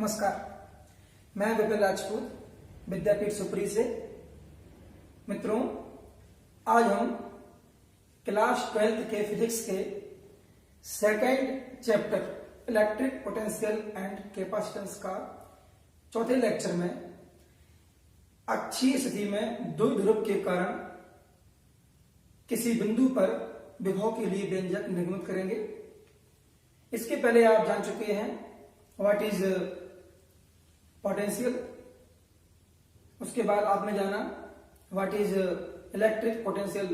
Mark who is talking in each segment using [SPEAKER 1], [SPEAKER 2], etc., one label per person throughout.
[SPEAKER 1] नमस्कार, मैं विपिन राजपूत विद्यापीठ सुपरी से। मित्रों, आज हम क्लास 12th के फिजिक्स के second chapter electric potential and capacitance का चौथे लेक्चर में अक्षीय स्थिति में द्विध्रुव के कारण किसी बिंदु पर विभव के लिए व्यंजक निर्मित करेंगे। इसके पहले आप जान चुके हैं व्हाट इज पोटेंशियल, उसके बाद आपने जाना what is electric potential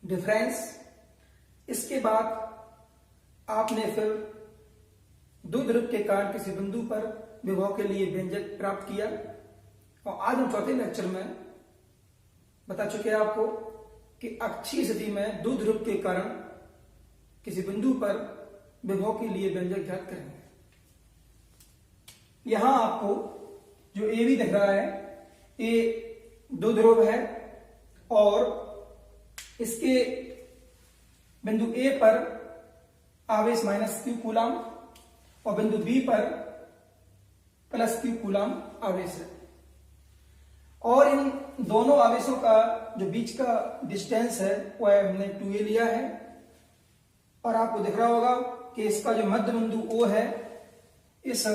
[SPEAKER 1] difference. इसके बाद आपने फिर द्विध्रुव के कारण किसी बिंदु पर विभव के लिए व्यंजक प्राप्त किया। और आज हम चौथे लेक्चर में बता चुके हैं आपको कि अक्षीय स्थिति में द्विध्रुव के कारण किसी बिंदु पर विभव के लिए व्यंजक ज्ञात करेंगे। यहां आपको जो ए बी दिख रहा है ये द्विध्रुव है और इसके बिंदु ए पर आवेश -q कूलम और बिंदु बी पर +q कूलम आवेश है। और इन दोनों आवेशों का जो बीच का डिस्टेंस है वह हमने 2a लिया है। और आपको दिख रहा होगा कि इसका जो मध्य बिंदु O है, इस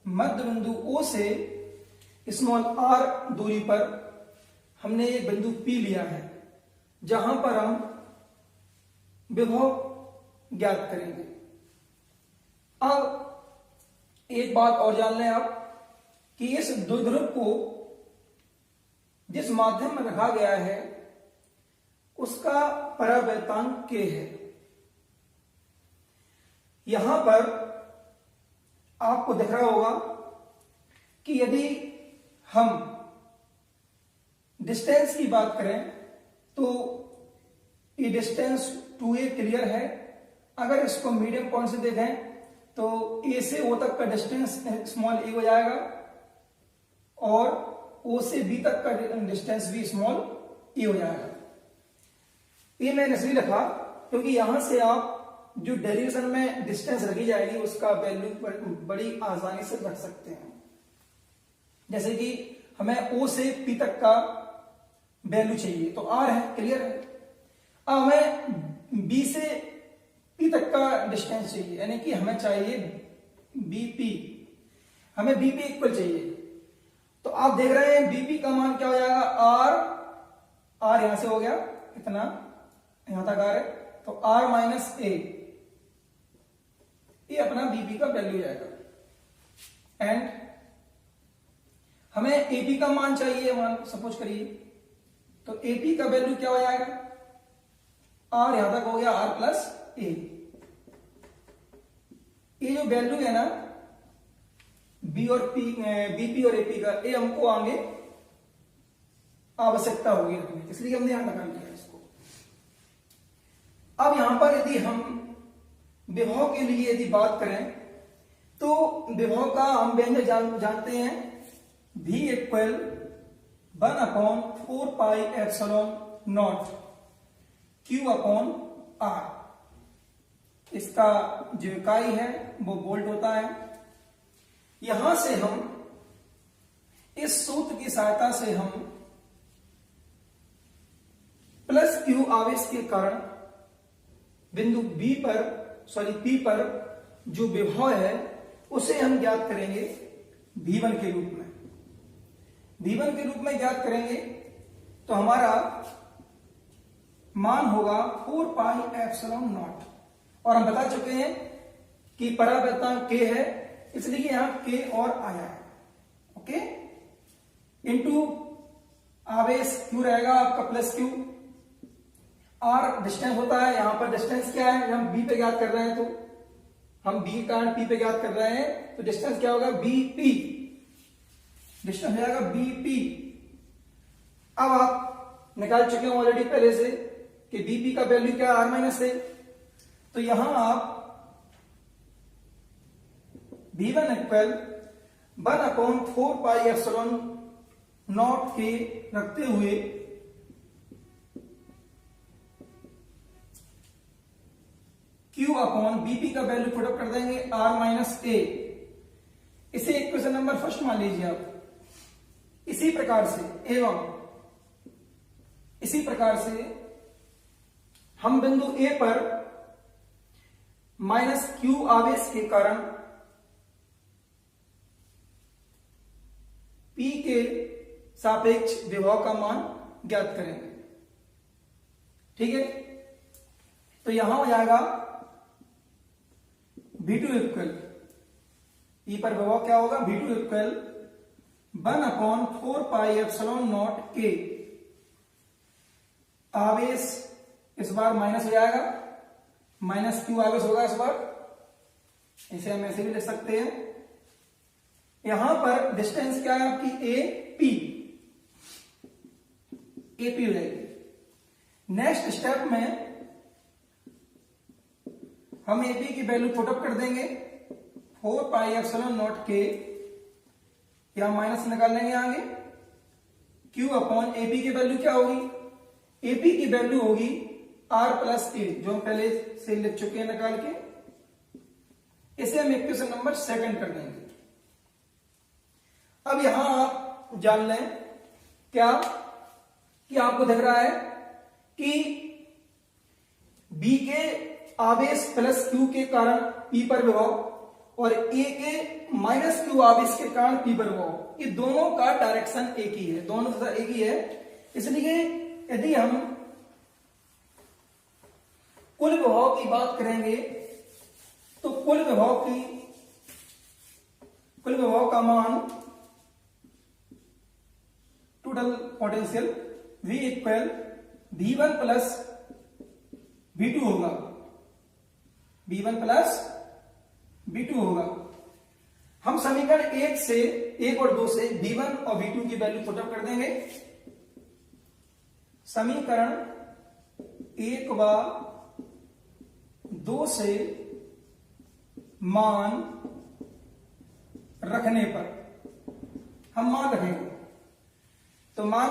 [SPEAKER 1] मध्य बिंदु O से स्मॉल r दूरी पर हमने एक बिंदु P लिया है जहां पर हम विभव ज्ञात करेंगे। अब एक बात और जान लें आप कि इस द्विध्रुव को जिस माध्यम में रखा गया है उसका परावर्तांक k है। यहां पर आपको दिख रहा होगा कि यदि हम डिस्टेंस की बात करें तो ये डिस्टेंस 2a क्लियर है। अगर इसको मीडियम पॉइंट से देखें तो a से o तक का डिस्टेंस स्मॉल a हो जाएगा और o से b तक का डिस्टेंस भी स्मॉल a हो जाएगा। ये मैंने इसलिए लिखा क्योंकि यहां से आप जो डेरिवेशन में डिस्टेंस रखी जाएगी उसका वैल्यू बड़ी आसानी से रख सकते हैं। जैसे कि हमें O से P तक का वैल्यू चाहिए तो R है, क्लियर है। अब हमें B से P तक का डिस्टेंस चाहिए, यानी कि हमें चाहिए BP, हमें BP इक्वल चाहिए। तो आप देख रहे हैं BP का मान क्या हो जाएगा, R यहां से हो गया इतना, यहां तक आ रहा है तो R माइनस A, ये अपना BP का वैल्यू जाएगा। एंड हमें AP का मान चाहिए, मान सपोज करिए, तो AP का वैल्यू क्या हो जाएगा, R यहां तक हो गया R प्लस A। ये जो वैल्यू है ना B और P, BP और AP का, ये हमको आगे आवश्यकता होगी रखने, इसलिए हमने यहां लगा लिया इसको। अब यहां पर यदि हम विभव के लिए यदि बात करें तो विभव का हम व्यंजक जानते हैं V equal 1/4 pi epsilon not Q upon R। इसका जो इकाई है वो वोल्ट होता है। यहां से हम इस सूत्र की सहायता से हम +q आवेश के कारण बिंदु P पर जो विभव है उसे हम ज्ञात करेंगे V1 के रूप में। V1 के रूप में ज्ञात करेंगे तो हमारा मान होगा 4 पाई एप्सिलॉन नॉट। और हम बता चुके हैं कि परावर्तांक k है, इसलिए यहां k और आया है, ओके। इंटू आवेश q रहेगा आपका +q, R डिस्टेंस होता है, यहां पर डिस्टेंस क्या है, हम B पे ज्ञात कर रहे हैं तो हम B का P पे ज्ञात कर रहे हैं तो डिस्टेंस क्या होगा, BP, डिस्टेंस हो जाएगा BP। अब आप निकाल चुके हैं ऑलरेडी पहले से कि BP का वैल्यू क्या है, R माइनस है। तो यहां आप V1 equal 1/4 pi epsilon not के रखते हुए Q अपॉन BP का वैल्यू पुट अप कर देंगे R माइनस A। फर्स्ट मान लीजिए आप। इसी प्रकार से इसी प्रकार से हम बिंदु ए पर माइनस क्यू आवेश के कारण P के सापेक्ष विभव का मान ज्ञात करेंगे। ठीक है, तो यहां हो जाएगा V2 इक्वल, ई पर विभव क्या होगा, V2 इक्वल 1/4πε0 के, आवेश इस बार माइनस हो जाएगा, माइनस क्यू आवेश होगा इस बार, इसे हम ऐसे भी लिख सकते हैं। यहां पर डिस्टेंस क्या है आपकी, एपी हो जाएगी। नेक्स्ट स्टेप में हम एपी की वैल्यू पुट अप कर देंगे, 4πε0 के, यहां माइनस निकाल लेंगे आगे, Q अपॉन एपी की वैल्यू क्या होगी, एपी की वैल्यू होगी R प्लस ए, जो हम पहले से लिख चुके हैं निकाल के। इसे हम इक्वेशन नंबर 2 कर देंगे। अब यहां आप जान लें क्या कि आपको दिख रहा है कि B के आवेश प्लस Q के कारण P पर विभव और A के माइनस Q आवेश के कारण P पर विभव, ये दोनों का डायरेक्शन एक ही है, दोनों दिशा एक ही है। इसलिए यदि हम कुल विभव की बात करेंगे तो कुल विभव का मान, total potential V equal V1 plus V2 होगा, V1 प्लस V2 होगा। हम समीकरण 1 और 2 से V1 और V2 की वैल्यू पुट अप कर देंगे। समीकरण 1 व 2 से मान रखने पर, हम मान रखेंगे तो मान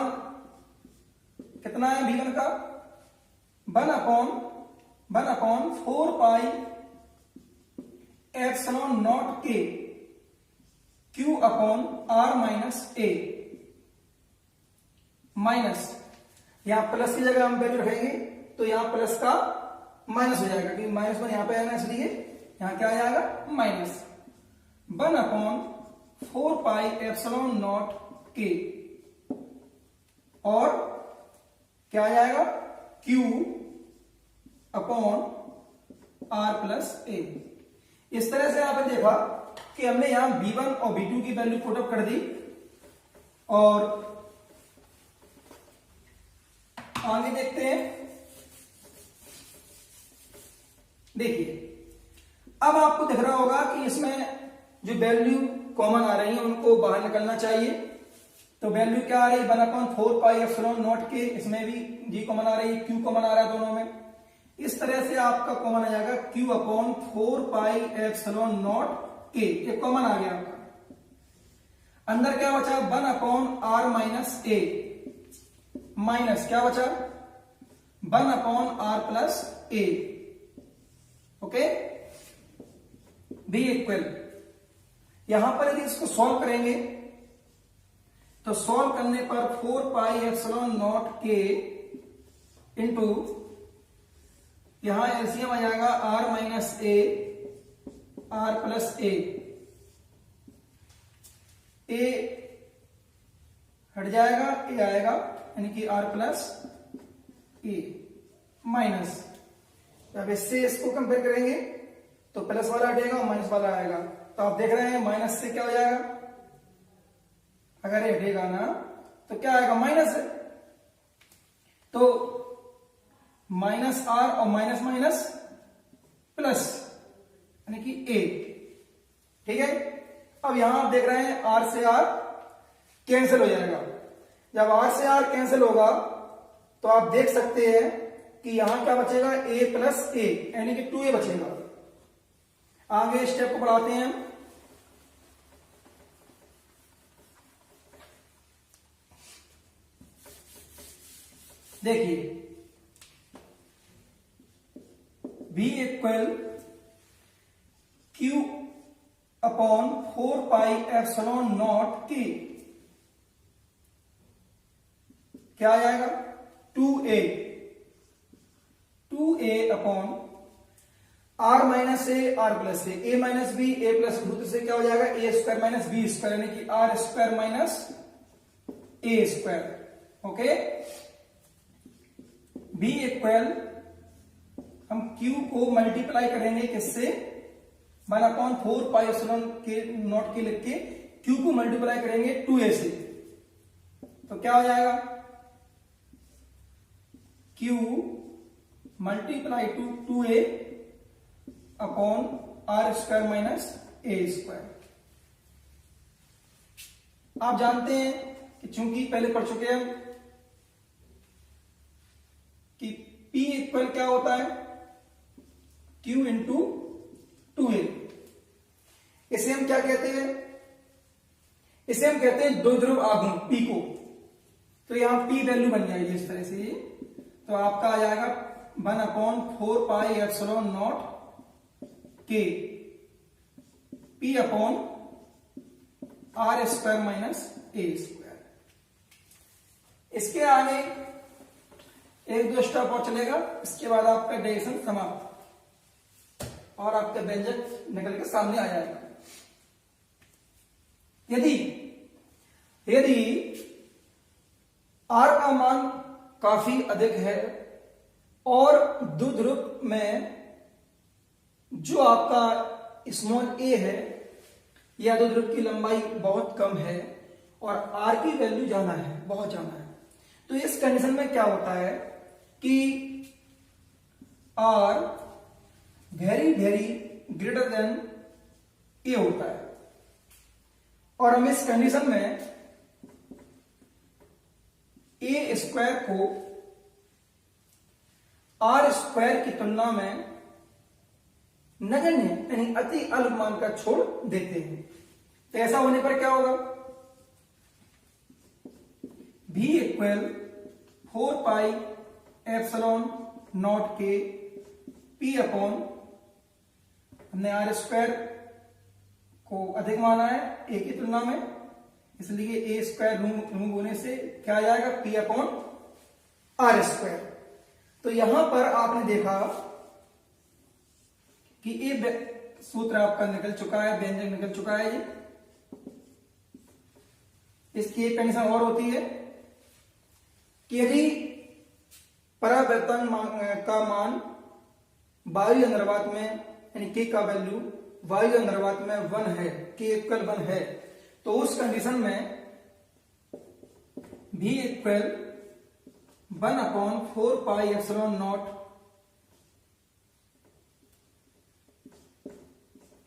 [SPEAKER 1] कितना है V1 का, 1/4πε0 के Q अपॉन R माइनस ए, माइनस यहां प्लस की जगह हम वैल्यू रखेंगे तो यहां प्लस का माइनस हो जाएगा, क्योंकि माइनस वन यहां पे आएगा, इसलिए यहां क्या आ जाएगा, माइनस 1/4πε0 के, और क्या आ जाएगा, Q अपॉन R प्लस ए। इस तरह से आपने देखा कि हमने यहां V1 और V2 की वैल्यू पुट अप कर दी, और आगे देखते हैं। देखिए, अब आपको दिख रहा होगा कि इसमें जो वैल्यू कॉमन आ रही है उनको बाहर निकलना चाहिए। तो वैल्यू क्या आ रही है, 1/4πε0 के, इसमें भी G कॉमन आ रही है, Q कॉमन आ रहा है दोनों में। इस तरह से आपका कॉमन आ जाएगा Q अपॉन 4πε0 के, ये कॉमन आ गया आपका। अंदर क्या बचा, 1/R माइनस ए, माइनस क्या बचा, 1/R प्लस ए। ओके, बी इक्वल, यहां पर यदि इसको सॉल्व करेंगे तो सॉल्व करने पर 4πε0 के इंटू, यहां एलसीएम आ जाएगा R माइनस ए, R प्लस ए हट जाएगा, ए आएगा, यानी कि R प्लस ए माइनस। अब इससे इसको कंपेयर करेंगे तो प्लस वाला हटेगा और माइनस वाला आएगा। तो आप देख रहे हैं माइनस से क्या हो जाएगा, अगर ये हटेगा ना तो क्या आएगा, माइनस है। तो माइनस R और माइनस माइनस प्लस, यानी कि ए। ठीक है, अब यहां आप देख रहे हैं R से R कैंसिल हो जाएगा। जब R से R कैंसिल होगा तो आप देख सकते हैं कि यहां क्या बचेगा, a प्लस ए, यानी कि 2a बचेगा। आगे स्टेप को बढ़ाते हैं। देखिए, V equal Q upon 4 pi epsilon not के, क्या आ जाएगा 2a upon R minus R plus A minus B A plus root से क्या हो जाएगा A square minus B square, यानी कि R square minus A square. Okay, B equal हम क्यू को मल्टीप्लाई करेंगे किससे 1/4 पाई एप्सिलॉन के नॉट के लिख के क्यू को मल्टीप्लाई करेंगे 2a से, तो क्या हो जाएगा Q multiply to 2a upon R square minus A square. आप जानते हैं कि चूंकि पहले पढ़ चुके हैं कि P इक्वल क्या होता है Q इंटू 2a। इसे हम क्या कहते हैं, इसे हम कहते हैं दो ध्रुव आघूर्ण P को। तो यहां P वैल्यू बन जाएगी इस तरह से, तो आपका आ जाएगा 1/4 पाई एप्सिलॉन नॉट के P upon R square minus A square. इसके आगे एक दो स्टेप और चलेगा, इसके बाद आपका डेरिवेशन समाप्त और आपका व्यंजक निकल के सामने आ जाएगा। यदि आर का मान काफी अधिक है और द्विध्रुव में जो आपका स्मॉल ए है या द्विध्रुव की लंबाई बहुत कम है और आर की वैल्यू जाना है, बहुत जाना है, तो इस कंडीशन में क्या होता है कि R very very greater than A होता है। और हम इस कंडीशन में ए स्क्वायर को आर स्क्वायर की तुलना में नगण्य यानी अति अल्प मान का छोड़ देते हैं। तो ऐसा होने पर क्या होगा v equal 4 pi epsilon not के P अपॉन, हमने आर स्क्वायर को अधिक माना है ए की तुलना में, इसलिए ए स्क्वायर रिमूव होने से क्या आ जाएगा P अपॉन आर स्क्वायर। तो यहां पर आपने देखा कि ये सूत्र आपका निकल चुका है, व्यंजक निकल चुका है। ये इसकी एक कंडीशन और होती है कि यदि परावर्तन का मान वायु अंतर्वात में यानी के का वैल्यू वायु अंतर्वात में 1 है, के इक्वल 1 है, तो उस कंडीशन में v equal 1/4 pi epsilon not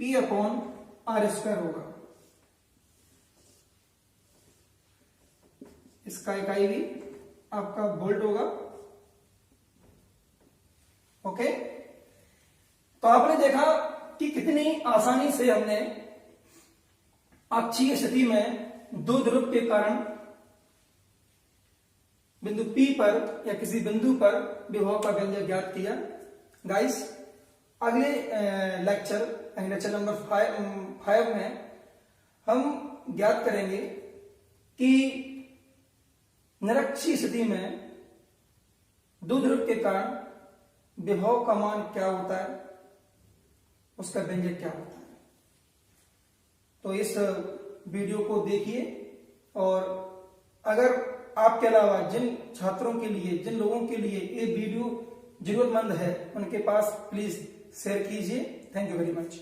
[SPEAKER 1] P upon R square होगा। इसका इकाई भी आपका वोल्ट होगा। ओके, तो आपने देखा कि कितनी आसानी से हमने अक्षीय स्थिति में दो ध्रुव के कारण बिंदु P पर या किसी बिंदु पर विभव का व्यंजक ज्ञात किया। गाइस, अगले लेक्चर नंबर 5 में हम ज्ञात करेंगे कि निरक्षीय स्थिति में दो ध्रुव के कारण विभव का मान क्या होता है, उसका व्यंजक क्या होता है। तो इस वीडियो को देखिए और अगर आपके अलावा जिन छात्रों के लिए, जिन लोगों के लिए ये वीडियो जरूरतमंद है, उनके पास प्लीज शेयर कीजिए। Thank you very much.